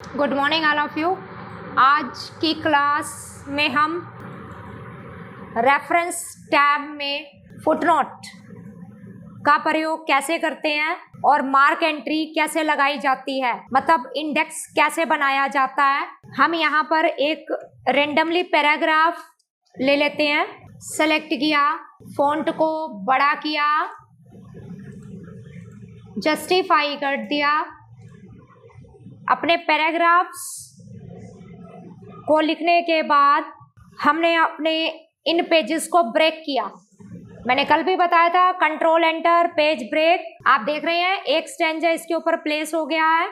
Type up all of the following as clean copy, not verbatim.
Good morning all of you. आज की class में हम रेफरेंस टैब में फुटनोट का प्रयोग कैसे करते हैं और मार्क एंट्री कैसे लगाई जाती है, मतलब इंडेक्स कैसे बनाया जाता है। हम यहाँ पर एक रेंडमली पैराग्राफ ले लेते हैं, सेलेक्ट किया, फॉन्ट को बड़ा किया, जस्टिफाई कर दिया, अपने पैराग्राफ्स को लिखने के बाद हमने अपने इन पेजेस को ब्रेक किया। मैंने कल भी बताया था कंट्रोल एंटर पेज ब्रेक। आप देख रहे हैं एक स्टैंजा इसके ऊपर प्लेस हो गया है,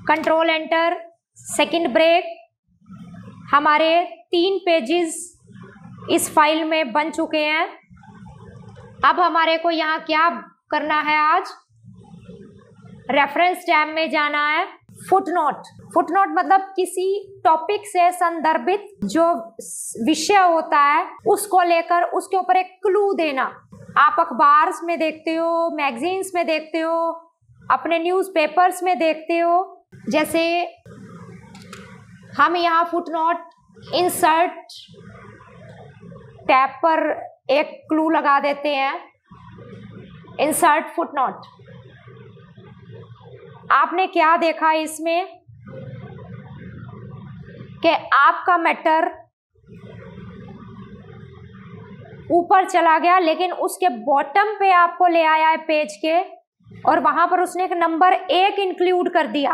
कंट्रोल एंटर सेकंड ब्रेक। हमारे 3 पेजेस इस फाइल में बन चुके हैं। अब हमारे को यहाँ क्या करना है, आज रेफरेंस टैब में जाना है। फुटनोट, फुटनोट मतलब किसी टॉपिक से संदर्भित जो विषय होता है उसको लेकर उसके ऊपर एक क्लू देना। आप अखबार में देखते हो, मैगजीन्स में देखते हो, अपने न्यूज़पेपर्स में देखते हो। जैसे हम यहाँ फुटनोट इंसर्ट टैब पर एक क्लू लगा देते हैं, इंसर्ट फुटनोट। आपने क्या देखा इसमें कि आपका मैटर ऊपर चला गया, लेकिन उसके बॉटम पे आपको ले आया है पेज के, और वहां पर उसने एक नंबर 1 इंक्लूड कर दिया।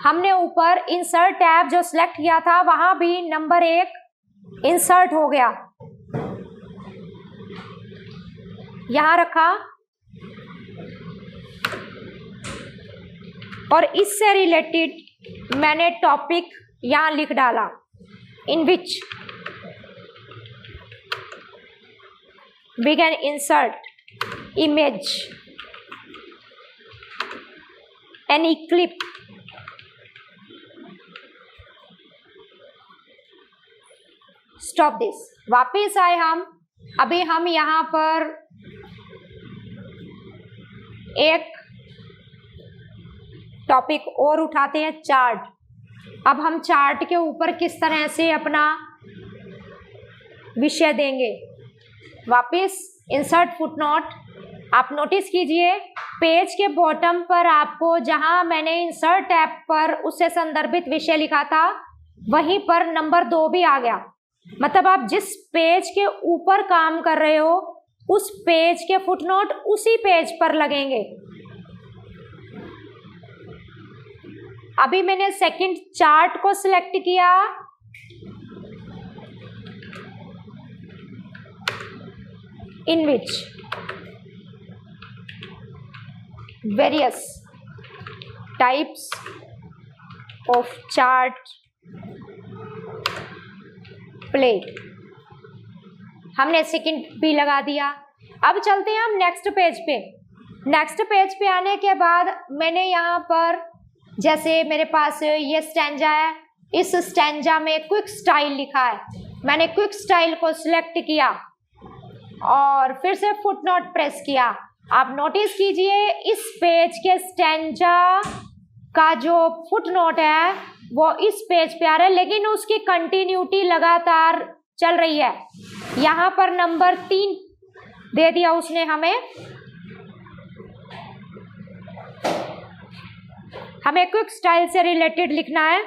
हमने ऊपर इंसर्ट टैब जो सिलेक्ट किया था वहां भी नंबर 1 इंसर्ट हो गया, यहां रखा, और इससे रिलेटेड मैंने टॉपिक यहां लिख डाला, in which we can insert image any clip. Stop this. वापिस आए हम। अभी हम यहां पर एक टॉपिक और उठाते हैं, चार्ट। अब हम चार्ट के ऊपर किस तरह से अपना विषय देंगे। वापिस इंसर्ट फुटनोट। आप नोटिस कीजिए पेज के बॉटम पर आपको जहां मैंने इंसर्ट टैब पर उससे संदर्भित विषय लिखा था वहीं पर नंबर 2 भी आ गया। मतलब आप जिस पेज के ऊपर काम कर रहे हो उस पेज के फुटनोट उसी पेज पर लगेंगे। अभी मैंने सेकंड चार्ट को सिलेक्ट किया, in which various types of chart play, हमने सेकंड भी लगा दिया। अब चलते हैं हम नेक्स्ट पेज पे। नेक्स्ट पेज पे आने के बाद मैंने यहाँ पर, जैसे मेरे पास ये स्टैंजा है, इस स्टैंजा में क्विक स्टाइल लिखा है, मैंने क्विक स्टाइल को सिलेक्ट किया और फिर से फुटनोट प्रेस किया। आप नोटिस कीजिए इस पेज के स्टैंजा का जो फुटनोट है वो इस पेज पे आ रहा है, लेकिन उसकी कंटिन्यूटी लगातार चल रही है। यहाँ पर नंबर 3 दे दिया उसने हमें क्विक स्टाइल से रिलेटेड लिखना है।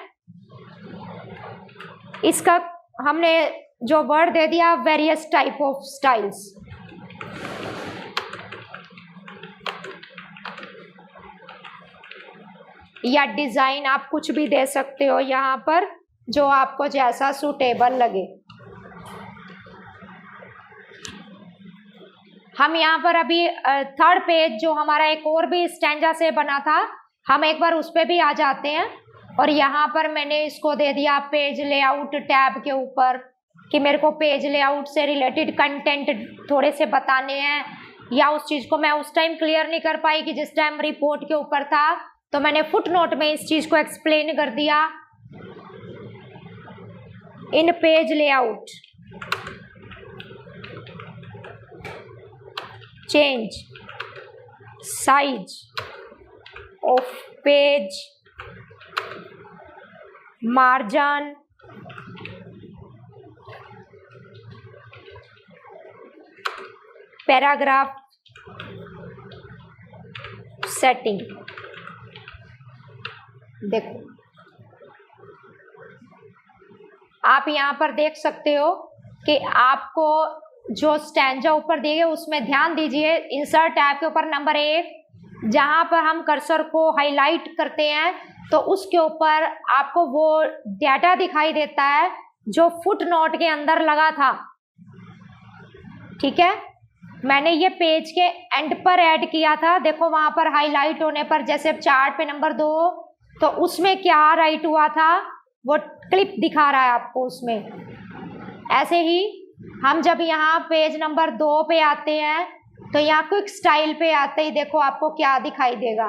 इसका हमने जो वर्ड दे दिया वेरियस टाइप ऑफ स्टाइल्स। या डिजाइन आप कुछ भी दे सकते हो यहाँ पर, जो आपको जैसा सूटेबल लगे। हम यहाँ पर अभी थर्ड पेज जो हमारा एक और भी स्टैंजा से बना था, हम एक बार उस पर भी आ जाते हैं। और यहाँ पर मैंने इसको दे दिया पेज लेआउट टैब के ऊपर कि मेरे को पेज लेआउट से रिलेटेड कंटेंट थोड़े से बताने हैं, या उस चीज़ को मैं उस टाइम क्लियर नहीं कर पाई कि जिस टाइम रिपोर्ट के ऊपर था, तो मैंने फुटनोट में इस चीज़ को एक्सप्लेन कर दिया इन page layout. Change size of page, margin, paragraph setting. देखो आप यहाँ पर देख सकते हो कि आपको जो स्टैंजा ऊपर दिए गए उसमें ध्यान दीजिए। इंसर्ट टैब के ऊपर नंबर 1 जहाँ पर हम कर्सर को हाईलाइट करते हैं तो उसके ऊपर आपको वो डाटा दिखाई देता है जो फुट नोट के अंदर लगा था। ठीक है, मैंने ये पेज के एंड पर ऐड किया था। देखो वहां पर हाईलाइट होने पर, जैसे चार्ट पे नंबर 2 तो उसमें क्या राइट हुआ था वो क्लिप दिखा रहा है आपको उसमें। ऐसे ही हम जब यहाँ पेज नंबर 2 पे आते हैं तो यहाँ क्विक स्टाइल पे आते ही देखो आपको क्या दिखाई देगा।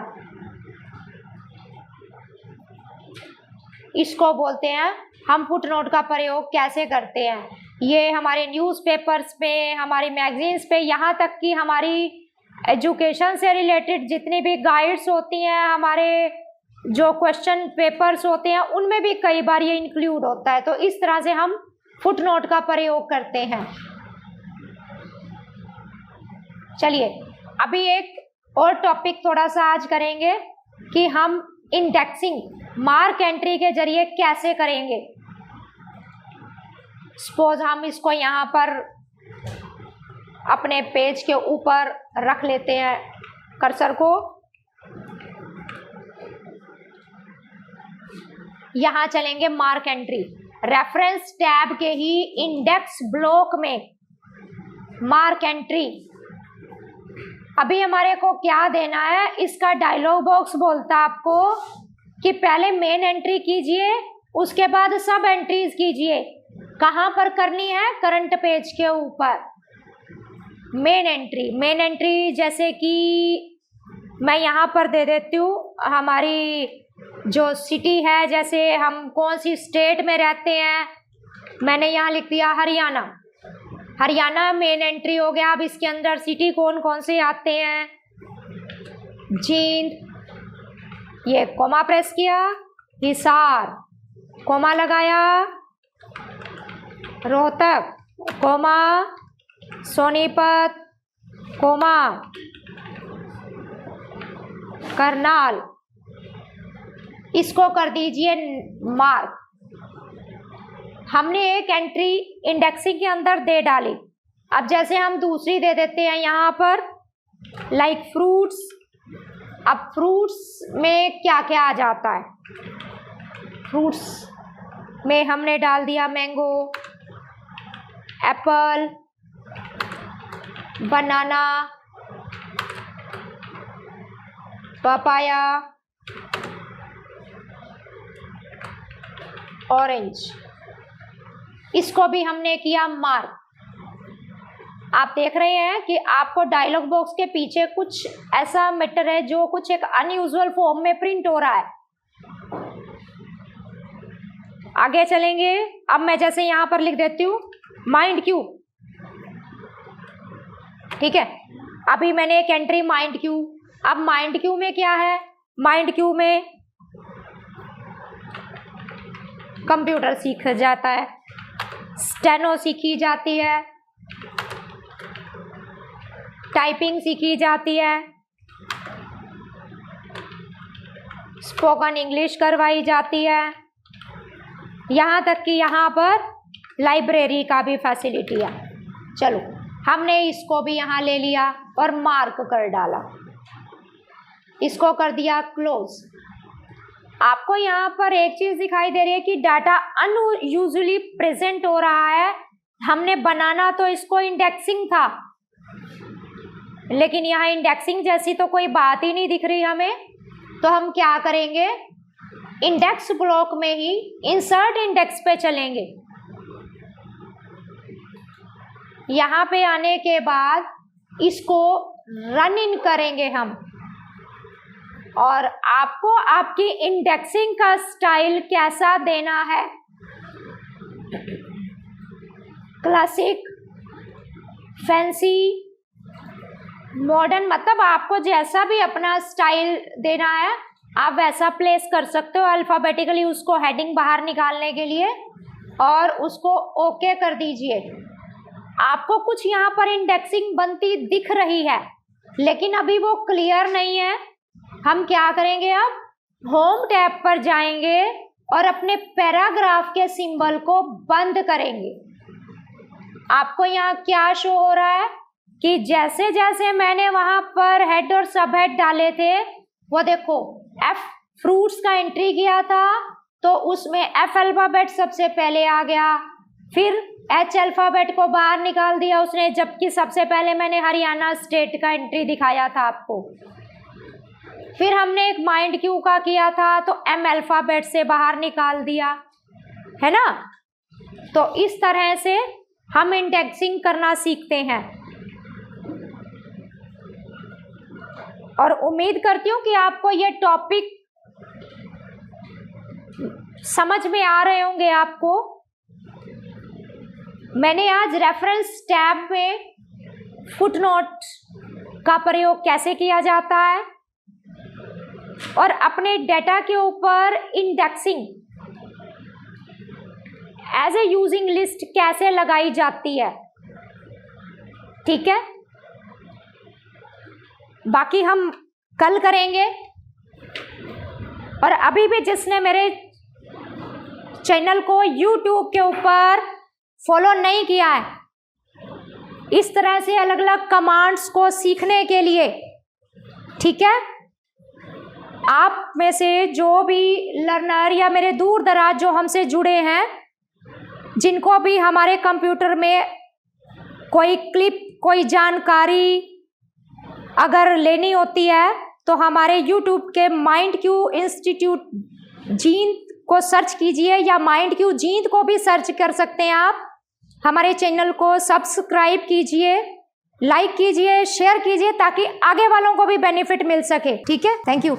इसको बोलते हैं हम फुटनोट का प्रयोग कैसे करते हैं। ये हमारे न्यूज़पेपर्स पे, हमारी मैगजीन्स पे, यहाँ तक कि हमारी एजुकेशन से रिलेटेड जितनी भी गाइड्स होती हैं, हमारे जो क्वेश्चन पेपर्स होते हैं उनमें भी कई बार ये इंक्लूड होता है। तो इस तरह से हम फुटनोट का प्रयोग करते हैं। चलिए अभी एक और टॉपिक थोड़ा सा आज करेंगे कि हम इंडेक्सिंग मार्क एंट्री के जरिए कैसे करेंगे। सपोज हम इसको यहाँ पर अपने पेज के ऊपर रख लेते हैं कर्सर को। यहाँ चलेंगे मार्क एंट्री, रेफरेंस टैब के ही इंडेक्स ब्लॉक में मार्क एंट्री। अभी हमारे को क्या देना है, इसका डायलॉग बॉक्स बोलता है आपको कि पहले मेन एंट्री कीजिए, उसके बाद सब एंट्रीज कीजिए। कहाँ पर करनी है, करंट पेज के ऊपर मेन एंट्री। जैसे कि मैं यहाँ पर दे देती हूँ हमारी जो सिटी है, जैसे हम कौन सी स्टेट में रहते हैं, मैंने यहाँ लिख दिया हरियाणा मेन एंट्री हो गया। अब इसके अंदर सिटी कौन कौन से आते हैं, जींद, ये कोमा प्रेस किया, हिसार कोमा लगाया, रोहतक कोमा, सोनीपत कोमा, करनाल, इसको कर दीजिए मार्क। हमने एक एंट्री इंडेक्सिंग के अंदर दे डाली। अब जैसे हम दूसरी दे देते हैं यहाँ पर, लाइक फ्रूट्स। अब फ्रूट्स में क्या क्या आ जाता है, फ्रूट्स में हमने डाल दिया मैंगो, एप्पल, बनाना, पपाया, ऑरेंज। इसको भी हमने किया मार्क। आप देख रहे हैं कि आपको डायलॉग बॉक्स के पीछे कुछ ऐसा मैटर है जो कुछ एक अनयूजुअल फॉर्म में प्रिंट हो रहा है। आगे चलेंगे। अब मैं जैसे यहाँ पर लिख देती हूँ माइंड क्यूब। ठीक है, अभी मैंने एक एंट्री माइंड क्यूब। अब माइंड क्यूब में क्या है, माइंड क्यूब में कंप्यूटर सीख जाता है, स्टेनो सीखी जाती है, टाइपिंग सीखी जाती है, स्पोकन इंग्लिश करवाई जाती है, यहाँ तक कि यहाँ पर लाइब्रेरी का भी फैसिलिटी है। चलो हमने इसको भी यहाँ ले लिया और मार्क कर डाला, इसको कर दिया क्लोज। आपको यहाँ पर एक चीज दिखाई दे रही है कि डाटा अनयूजुअली प्रेजेंट हो रहा है। हमने बनाना तो इसको इंडेक्सिंग था, लेकिन यहाँ इंडेक्सिंग जैसी तो कोई बात ही नहीं दिख रही हमें। तो हम क्या करेंगे, इंडेक्स ब्लॉक में ही इंसर्ट इंडेक्स पे चलेंगे। यहाँ पे आने के बाद इसको रन इन करेंगे हम, और आपको आपकी इंडेक्सिंग का स्टाइल कैसा देना है, क्लासिक, फैंसी, मॉडर्न मतलब आपको जैसा भी अपना स्टाइल देना है आप वैसा प्लेस कर सकते हो अल्फाबेटिकली उसको हेडिंग बाहर निकालने के लिए, और उसको ओके कर दीजिए। आपको कुछ यहाँ पर इंडेक्सिंग बनती दिख रही है लेकिन अभी वो क्लियर नहीं है। हम क्या करेंगे, अब होम टैब पर जाएंगे और अपने पैराग्राफ के सिंबल को बंद करेंगे। आपको यहाँ क्या शो हो रहा है कि जैसे जैसे मैंने वहां पर हेड और सब हेड डाले थे, वो देखो एफ फ्रूट्स का एंट्री किया था तो उसमें एफ अल्फाबेट सबसे पहले आ गया, फिर एच अल्फाबेट को बाहर निकाल दिया उसने, जबकि सबसे पहले मैंने हरियाणा स्टेट का एंट्री दिखाया था आपको। फिर हमने एक माइंड क्यू का किया था तो एम अल्फाबेट से बाहर निकाल दिया, है ना। तो इस तरह से हम इंडेक्सिंग करना सीखते हैं और उम्मीद करती हूँ कि आपको ये टॉपिक समझ में आ रहे होंगे। आपको मैंने आज रेफरेंस टैब में फुटनोट का प्रयोग कैसे किया जाता है और अपने डेटा के ऊपर indexing as a using list कैसे लगाई जाती है, ठीक है। बाकी हम कल करेंगे। और अभी भी जिसने मेरे चैनल को YouTube के ऊपर फॉलो नहीं किया है, इस तरह से अलग अलग कमांड्स को सीखने के लिए, ठीक है, आप में से जो भी लर्नर या मेरे दूर दराज जो हमसे जुड़े हैं, जिनको भी हमारे कंप्यूटर में कोई क्लिप कोई जानकारी अगर लेनी होती है तो हमारे YouTube के माइंड क्यू इंस्टीट्यूट जींद को सर्च कीजिए, या माइंड क्यू जींद को भी सर्च कर सकते हैं आप। हमारे चैनल को सब्सक्राइब कीजिए, लाइक कीजिए, शेयर कीजिए ताकि आगे वालों को भी बेनिफिट मिल सके, ठीक है। Thank you.